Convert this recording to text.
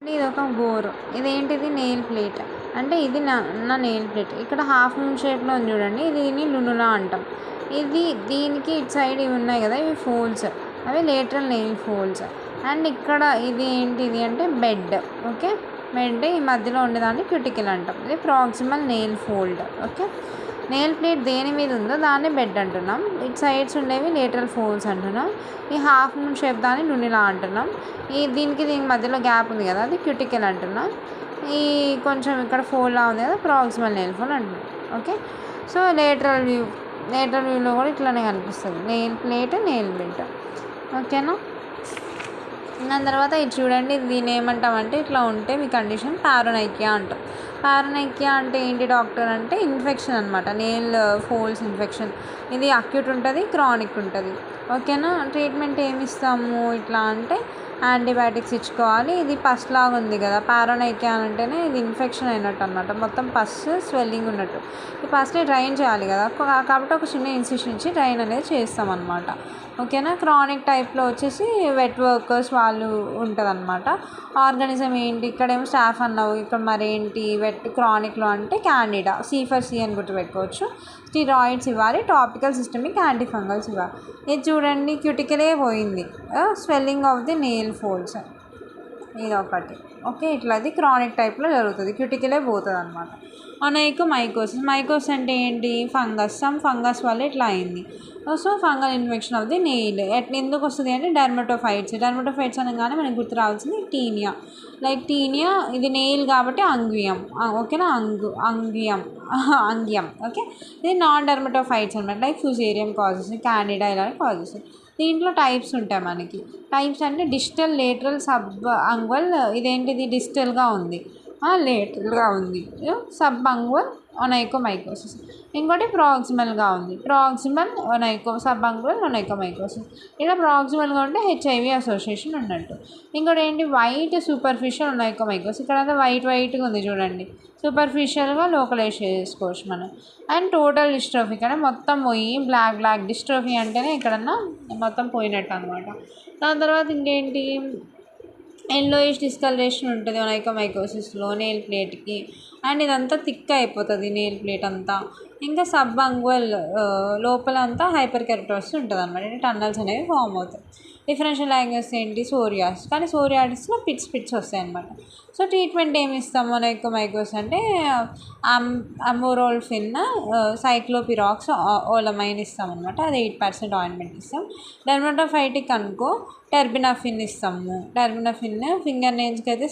ఇది ఒక గోరు. ఇదేంటిది నెయిల్ ప్లేట్. అంటే ఇది నా నెయిల్ ప్లేట్. ఇక్కడ హాఫ్ మూన్ షేప్లో ఉంది చూడండి, దీన్ని లునులా అంటాం. దీనికి ఇటు సైడ్ ఇవి ఉన్నాయి కదా, ఇవి ఫోల్డ్స్, అవి లేటరల్ నెయిల్ ఫోల్డ్స్. అండ్ ఇక్కడ ఇది ఏంటిది అంటే బెడ్. ఓకే, బెడ్ ఈ మధ్యలో ఉండేదాన్ని క్యూటికల్ అంటాం. ఇది proximal nail fold. Okay, nail plate దేని మీద ఉందో దాన్ని బెడ్ అంటున్నాం. ఇటు సైడ్స్ ఉండేవి లేటరల్ ఫోల్డ్స్ అంటున్నాం. ఈ హాఫ్ మూన్ షేప్ దాన్ని లునిలా అంటున్నాం. దీనికి మధ్యలో గ్యాప్ ఉంది కదా, అది క్యూటికల్ అంటున్నాం. ఈ కొంచెం ఇక్కడ ఫోల్డ్లా ఉంది కదా, ప్రాక్సిమల్ నెయిల్ ఫోల్డ్ అంటున్నాం. ఓకే, సో లేటరల్ వ్యూలో కూడా ఇట్లానే కనిపిస్తుంది, నెయిల్ ప్లేట్, నెయిల్ బెడ్. ఓకేనా. దాని తర్వాత ఇది చూడండి, దీన్ని ఏమంటామంటే ఇట్లా ఉంటే మీ కండిషన్ పారానైకియా అంటాం. పారానైకియా అంటే ఏంటి డాక్టర్ అంటే ఇన్ఫెక్షన్ అనమాట, నెయిల్ ఫోల్డ్స్ ఇన్ఫెక్షన్. ఇది అక్యూట్ ఉంటుంది, క్రానిక్ ఉంటుంది. ఓకేనా. ట్రీట్మెంట్ ఏమి ఇస్తాము ఇట్లా అంటే యాంటీబయాటిక్స్ ఇచ్చుకోవాలి. ఇది పస్ లాగా ఉంది కదా, పారానైకియా అంటేనే ఇది ఇన్ఫెక్షన్ అయినట్టు అనమాట, మొత్తం పస్ స్వెల్లింగ్ ఉన్నట్టు. ఈ పస్ని డ్రైన్ చేయాలి కదా, కాబట్టి ఒక చిన్న ఇన్సిషన్ ఇచ్చి డ్రైన్ అనేది చేస్తాం అనమాట. ఓకేనా. క్రానిక్ టైప్లో వచ్చేసి వెట్ వర్కర్స్ వాళ్ళు ఉంటుంది అనమాట. ఆర్గానిజం ఏంటి, ఇక్కడేమో స్టాఫ్ అన్నావు, ఇక్కడ మరేంటి వెట్ క్రానిక్లో అంటే క్యాండిడా, C అని గుర్తుపెట్టుకోవచ్చు. స్టిరాయిడ్స్ ఇవ్వాలి, టాపికల్ సిస్టమిక్ యాంటీఫంగల్స్ ఇవ్వాలి. ఇది చూడండి, క్యూటికలే పోయింది, swelling of the nail folds, ఇది ఒకటి. ఓకే, ఇట్లా అది క్రానిక్ టైప్లో జరుగుతుంది, క్యూటికలే పోతుంది అనమాట. మైకోసిస్ అంటే ఏంటి, ఫంగస్ వల్ల ఇట్లా అయింది. So fungal infection of the nail. ఎందుకు వస్తుంది అంటే డర్మటోఫైట్స్ అనగానే మనకు గుర్తు రావాల్సింది టీనియా. లైక్ టీనియా, ఇది నెయిల్ కాబట్టి అంగ్వియం. ఓకేనా, అంగ్యం. ఓకే, ఇది నాన్ డర్మటోఫైట్స్ అనమాట, లైక్ ఫ్యూజేరియం కాజెస్, క్యాండిడా ఇలాంటి కాజెస్. దీంట్లో టైప్స్ ఉంటాయి మనకి. టైప్స్ అంటే డిస్టల్, లేటరల్, సబ్ అంగ్వల్. ఇదేంటిది డిస్టల్గా ఉంది, లేటరల్గా ఉంది, సబ్ అంగ్వల్ ఒనైకోమైకోసిస్. ఇంకోటి ప్రాక్సిమల్గా ఉంది, సబ్ అంగ్వల్ ఒనైకోమైకోసిస్. ఇలా ప్రాక్సిమల్గా ఉంటే HIV అసోసియేషన్ ఉన్నట్టు. ఇంకోటి ఏంటి, వైట్ సూపర్ఫిషియల్ ఒనైకోమైకోసిస్. ఇక్కడ అంతా వైట్గా ఉంది చూడండి, సూపర్ఫిషియల్గా లోకలైజ్ చేసుకోవచ్చు మనం. అండ్ టోటల్ డిస్ట్రోఫీ అంటే మొత్తం పోయి బ్లాక్ డిస్ట్రోఫీ అంటేనే ఎక్కడన్నా మొత్తం పోయినట్టు అనమాట. దాని తర్వాత ఇంకేంటి, ఎల్లోయిష్ డిస్కలరేషన్ ఉంటుంది ఒనైకోమైకోసిస్లో నెయిల్ ప్లేట్కి. అండ్ ఇదంతా థిక్ అయిపోతుంది నెయిల్ ప్లేట్ అంతా. ఇంకా సబ్ అంగ్వల్ లోపల అంతా హైపర్ కెరటోసిస్ ఉంటుంది అనమాట, అంటే టన్నల్స్ అనేవి ఫామ్ అవుతాయి. డిఫరెన్షియల్ డయాగ్నోసిస్ ఏంటి, సోరియాసిస్. కానీ సోరియాసిస్లో పిట్స్ వస్తాయి అనమాట. సో ట్రీట్మెంట్ ఏమి ఇస్తాము ఒనైకోమైకోసిస్ అంటే అమోరోల్ఫిన్, సైక్లోపిరాక్స్, ఓలమైన్ ఇస్తాం అనమాట, అది 8% ఆయింట్మెంట్ ఇస్తాం. డెర్మటోఫైటిక్ అనుకో టెర్బినఫిన్ ఇస్తాము. ఫింగర్ నెయిల్స్కి అయితే